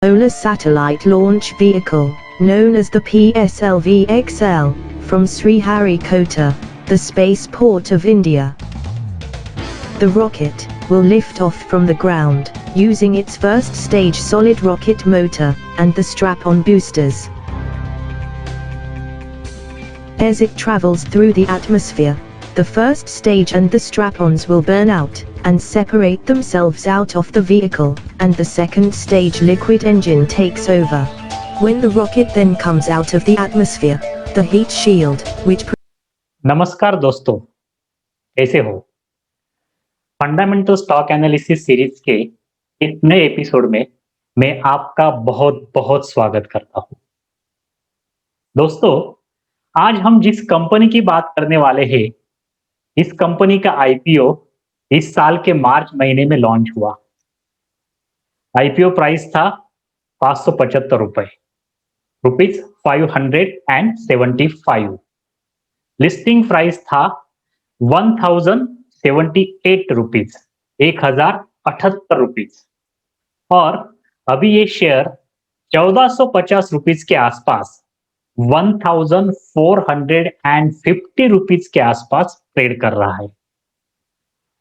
Solar Satellite Launch Vehicle, known as the PSLV-XL, from Sriharikota, the spaceport of India. The rocket will lift off from the ground, using its first stage solid rocket motor, and the strap-on boosters. As it travels through the atmosphere, the first stage and the strap-ons will burn out, and separate themselves out of the vehicle, and the second stage liquid engine takes over. When the rocket then comes out of the atmosphere, the heat shield, which नमस्कार दोस्तों, कैसे हो? Fundamental stock analysis series के इस नए episode में मैं आपका बहुत बहुत स्वागत करता हूं। दोस्तों, आज हम जिस कंपनी की बात करने वाले हैं, इस कंपनी का आईपीओ इस साल के मार्च महीने में लॉन्च हुआ। आईपीओ प्राइस था 575 रुपए, रुपीज 575। लिस्टिंग प्राइस था 1078 रुपीज, 1078 रुपीज। और अभी ये शेयर 1450 रुपीज के आसपास, 1450 रुपीज के आसपास ट्रेड कर रहा है।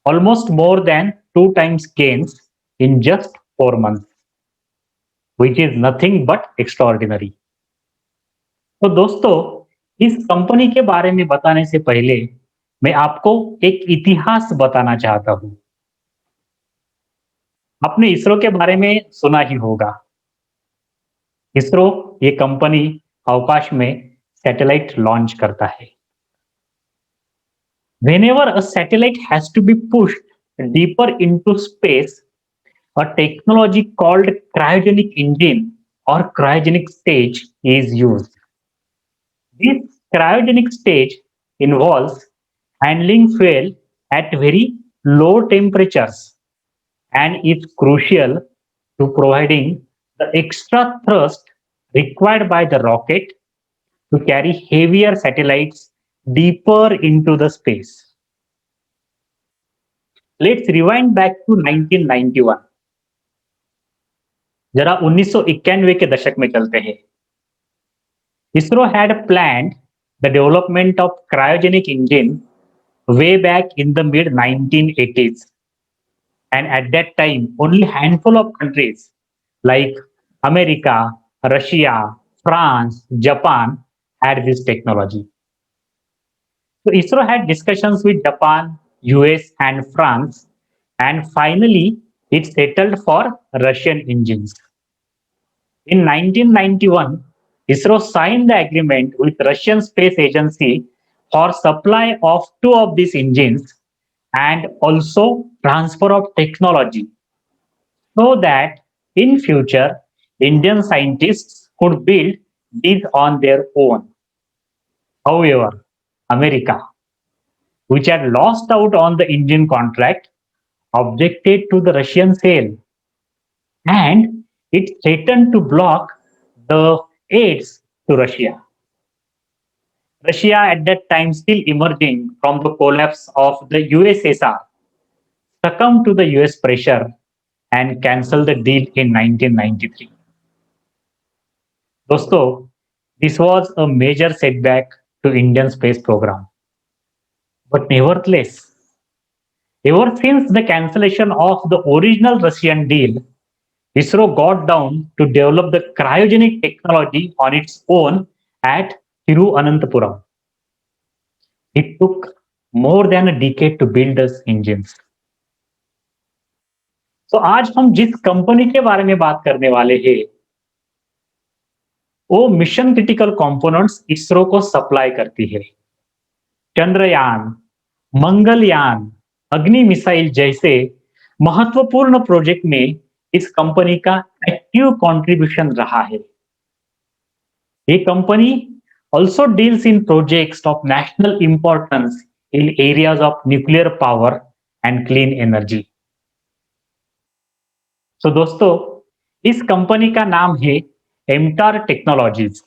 Almost more than 2 times gains in just 4 months, which is nothing but extraordinary. तो दोस्तों, इस कंपनी के बारे में बताने से पहले मैं आपको एक इतिहास बताना चाहता हूं। आपने इसरो के बारे में सुना ही होगा। इसरो ये कंपनी अवकाश में सैटेलाइट लॉन्च करता है। Whenever a satellite has to be pushed deeper into space, a technology called cryogenic engine or cryogenic stage is used. This cryogenic stage involves handling fuel at very low temperatures and is crucial to providing the extra thrust required by the rocket to carry heavier satellites deeper into the space. Let's rewind back to 1991. जरा 1991 के दशक में चलते हैं। ISRO had planned the development of cryogenic engine way back in the mid 1980s, and at that time only handful of countries like America, Russia, France, Japan had this technology. So ISRO had discussions with Japan, US and France, and finally it settled for Russian engines. In 1991, ISRO signed the agreement with Russian Space Agency for supply of 2 of these engines and also transfer of technology, so that in future Indian scientists could build these on their own. However, America, which had lost out on the engine contract, objected to the Russian sale, and it threatened to block the aids to Russia. Russia at that time, still emerging from the collapse of the USSR, succumbed to the US pressure and cancelled the deal in 1993. दोस्तों, this was a major setback to Indian space program. But nevertheless, ever since the cancellation of the original Russian deal, ISRO got down to develop the cryogenic technology on its own at Thiruvananthapuram. It took more than a decade to build those engines. तो आज हम जिस company के बारे में बात करने वाले हैं, वो मिशन क्रिटिकल कंपोनेंट्स इसरो को सप्लाई करती है। चंद्रयान, मंगलयान, अग्नि मिसाइल जैसे महत्वपूर्ण प्रोजेक्ट में इस कंपनी का एक्टिव कंट्रीब्यूशन रहा है। ये company also deals in projects of national importance in areas of nuclear power and clean energy. So दोस्तों, इस कंपनी का नाम है MTAR Technologies.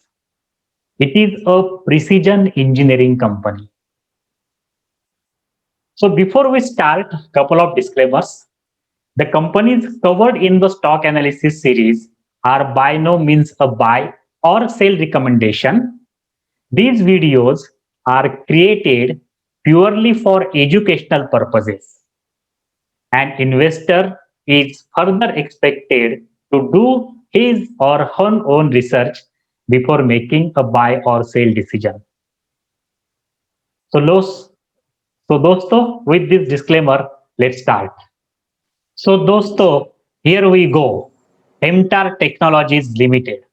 It is a precision engineering company. So before we start, couple of disclaimers. The companies covered in the stock analysis series are by no means a buy or sell recommendation. These videos are created purely for educational purposes. An investor is further expected to do his or her own research before making a buy or sell decision. So, dosto, with this disclaimer, let's start. So, dosto, here we go. MTAR Technologies Limited.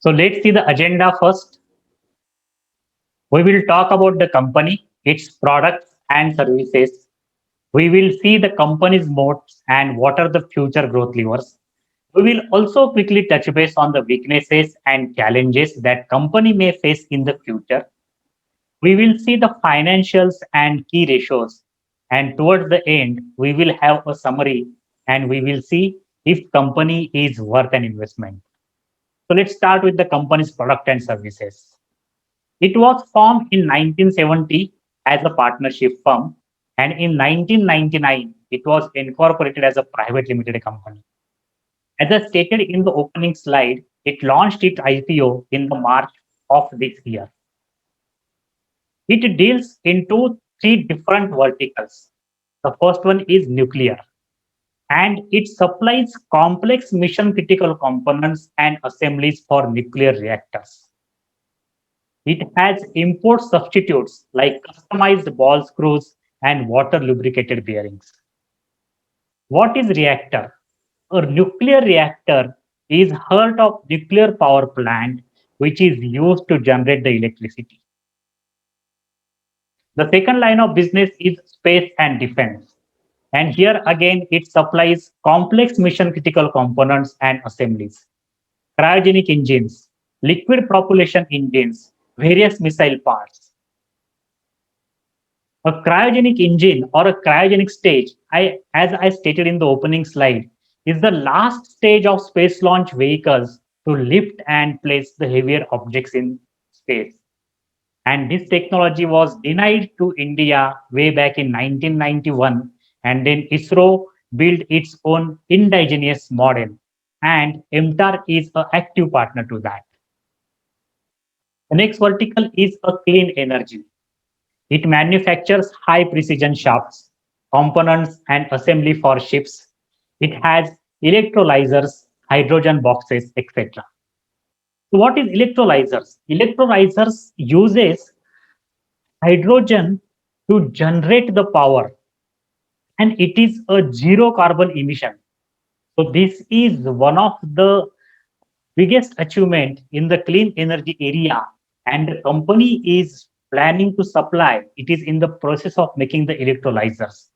So, let's see the agenda first. We will talk about the company, its products and services. We will see the company's moats and what are the future growth levers. We will also quickly touch base on the weaknesses and challenges that company may face in the future. We will see the financials and key ratios. And towards the end, we will have a summary and we will see if company is worth an investment. So let's start with the company's product and services. It was formed in 1970 as a partnership firm, and in 1999, it was incorporated as a private limited company. As I stated in the opening slide, it launched its IPO in the March of this year. It deals into three different verticals. The first one is nuclear, and it supplies complex mission critical components and assemblies for nuclear reactors. It has import substitutes like customized ball screws and water lubricated bearings. What is reactor? A nuclear reactor is heart of nuclear power plant which is used to generate the electricity. The second line of business is space and defense. And here again, it supplies complex mission critical components and assemblies, cryogenic engines, liquid propulsion engines, various missile parts. A cryogenic engine or a cryogenic stage, as I stated in the opening slide, is the last stage of space launch vehicles to lift and place the heavier objects in space. And this technology was denied to India way back in 1991. And then ISRO built its own indigenous model. And MTAR is an active partner to that. The next vertical is a clean energy. It manufactures high precision shafts, components, and assembly for ships. It has electrolyzers, hydrogen boxes, etc. So what is electrolyzers? Electrolyzers uses hydrogen to generate the power, and it is a zero carbon emission. So this is one of the biggest achievement in the clean energy area, and the company is planning to supply. It is in the process of making the electrolyzers.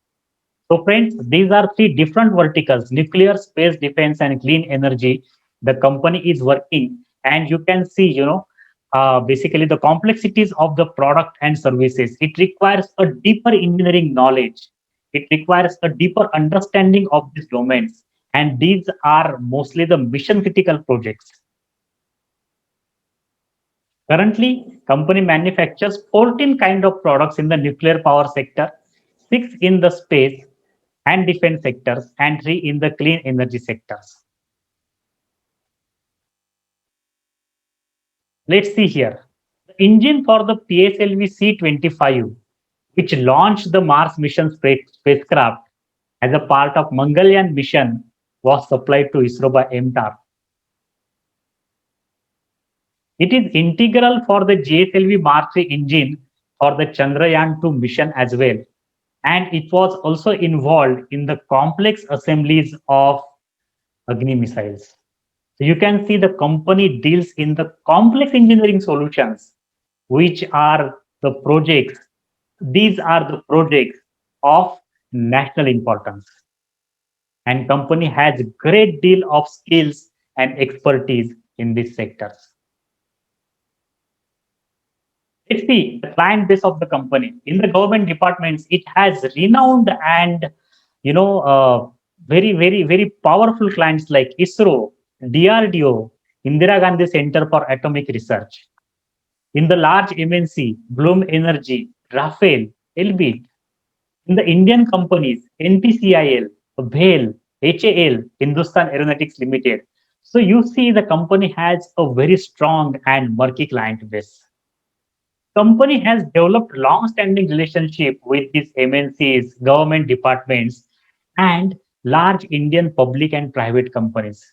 So friends, these are three different verticals: nuclear, space, defense, and clean energy. The company is working, and you can see, basically the complexities of the product and services. It requires a deeper engineering knowledge. It requires a deeper understanding of these domains. And these are mostly the mission critical projects. Currently, company manufactures 14 kind of products in the nuclear power sector, 6 in the space and defense sectors, and 3 in the clean energy sectors. Let's see here. The engine for the PSLV C-25, which launched the Mars mission spacecraft as a part of Mangalyaan mission, was supplied to ISRO by MTAR. It is integral for the GSLV Mark III engine for the Chandrayaan-2 mission as well. And it was also involved in the complex assemblies of Agni missiles. So you can see the company deals in the complex engineering solutions, which are the projects. These are the projects of national importance. And company has a great deal of skills and expertise in these sectors. Let's see the client base of the company. In the government departments, it has renowned and very powerful clients like ISRO, DRDO, Indira Gandhi Center for Atomic Research. In the large MNC, Bloom Energy, Rafael, Elbit. In the Indian companies, NPCIL, BHEL, HAL, Hindustan Aeronautics Limited. So you see the company has a very strong and murky client base. Company has developed long-standing relationship with these MNCs, government departments, and large Indian public and private companies.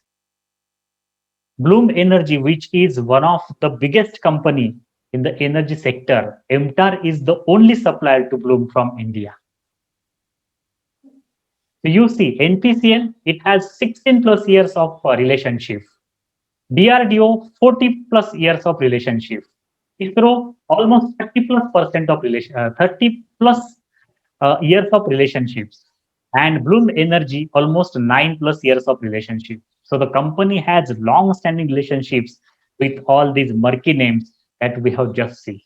Bloom Energy, which is one of the biggest company in the energy sector, MTAR is the only supplier to Bloom from India. So you see, NPCL, it has 16 plus years of relationship. DRDO, 40 plus years of relationship. ISRO, almost 30 plus percent of 30 plus years of relationships. And Bloom Energy, almost 9 plus years of relationship. So the company has long-standing relationships with all these murky names that we have just seen.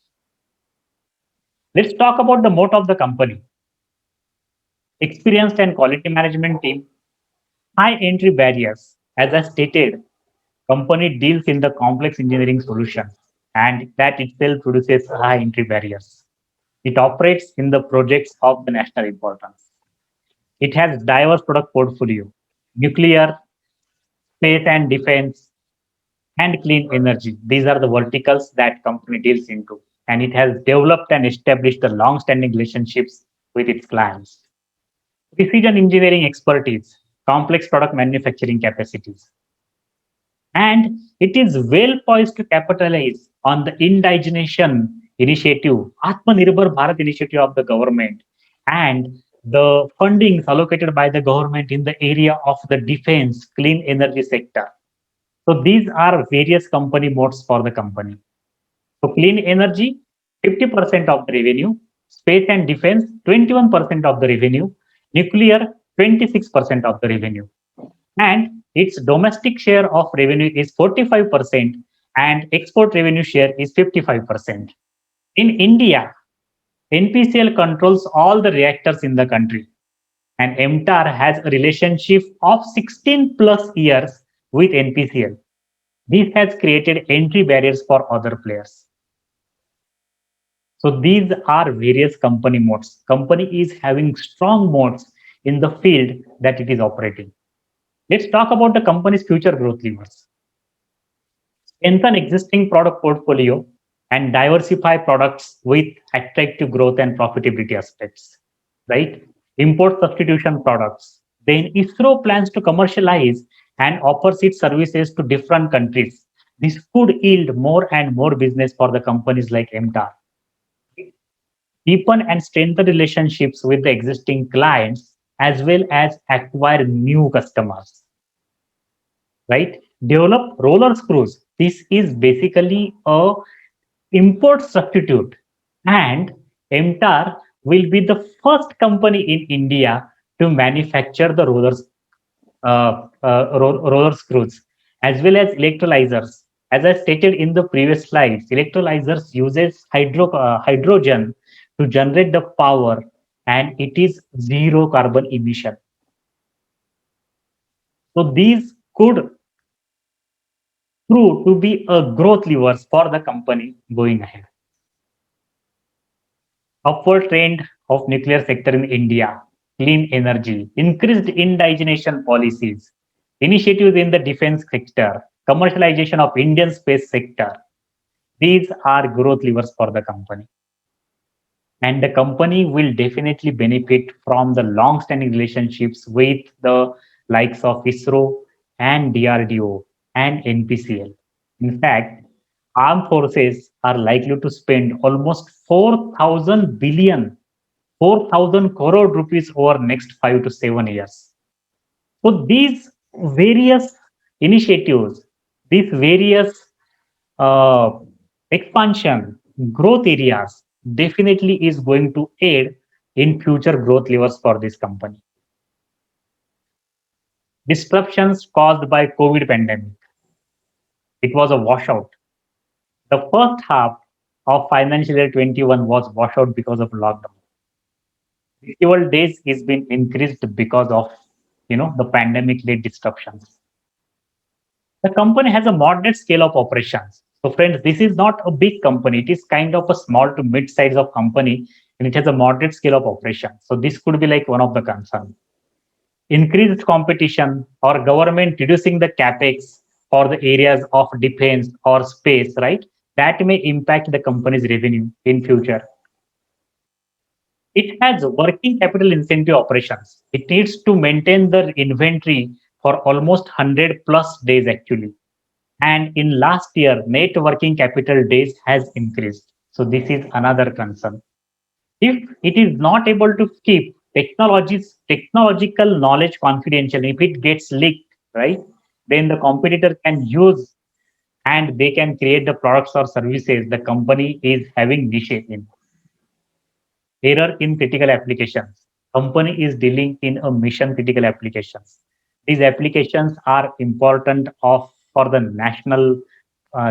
Let's talk about the moat of the company. Experienced and quality management team, high entry barriers. As I stated, company deals in the complex engineering solutions, and that itself produces high entry barriers. It operates in the projects of the national importance. It has diverse product portfolio, nuclear, space and defense, and clean energy. These are the verticals that company deals into, and it has developed and established the long-standing relationships with its clients. Precision engineering expertise, complex product manufacturing capacities, and it is well poised to capitalize on the indigenization initiative, Atmanirbhar Bharat initiative of the government, and the fundings allocated by the government in the area of the defense, clean energy sector. So these are various company modes for the company. So clean energy, 50% of the revenue, space and defense, 21% of the revenue, nuclear, 26% of the revenue. And its domestic share of revenue is 45% and export revenue share is 55%. In India, NPCL controls all the reactors in the country, and MTAR has a relationship of 16 plus years with NPCL. This has created entry barriers for other players. So these are various company modes. Company is having strong modes in the field that it is operating. Let's talk about the company's future growth levers. Strengthen existing product portfolio and diversify products with attractive growth and profitability aspects, right? Import substitution products. Then ISRO plans to commercialize and offers its services to different countries. This could yield more and more business for the companies like MTAR. Deepen and strengthen relationships with the existing clients as well as acquire new customers, right? Develop roller screws. This is basically a import substitute, and MTAR will be the first company in India to manufacture the roller screws as well as electrolyzers. As I stated in the previous slides, electrolyzers uses hydrogen to generate the power, and it is zero carbon emission. So these could prove to be a growth levers for the company going ahead. Upward trend of nuclear sector in India, clean energy, increased indigenization policies, initiatives in the defense sector, commercialization of Indian space sector. These are growth levers for the company. And the company will definitely benefit from the long-standing relationships with the likes of ISRO and DRDO and NPCL. In fact, armed forces are likely to spend almost 4,000 billion, 4,000 crore rupees over next 5 to 7 years. So these various initiatives, these various uh, expansion growth areas definitely is going to aid in future growth levers for this company. Disruptions caused by COVID pandemic. It was a washout. The first half of financial year 21 was washout because of lockdown. Festival days is been increased because of the pandemic led disruptions. The company has a moderate scale of operations. So friends, this is not a big company. It is kind of a small to mid size of company, and it has a moderate scale of operation. So this could be like one of the concerns. increased competition or government reducing the capex for the areas of defense or space, right? That may impact the company's revenue in future. It has working capital incentive operations. It needs to maintain the inventory for almost 100 plus days actually. And in last year, net working capital days has increased. So this is another concern. If it is not able to keep technological knowledge confidential, if it gets leaked, right, then the competitor can use and they can create the products or services the company is having niche in. Error in critical applications. Company is dealing in a mission critical applications. These applications are important of for the national.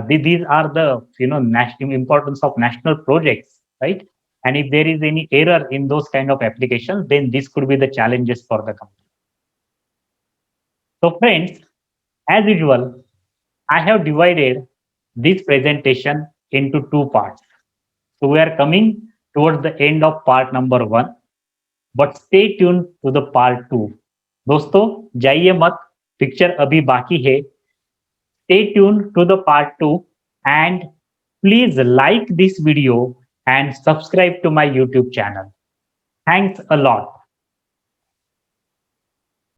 These are the national importance of national projects, right? And if there is any error in those kind of applications, then this could be the challenges for the company. So, friends, as usual, I have divided this presentation into two parts. So we are coming towards the end of part number 1. But stay tune to the part 2. दोस्तों जाइए मत, पिक्चर अभी बाकी है. Stay tune to the part 2 and please like this video and subscribe to my YouTube channel. Thanks a lot.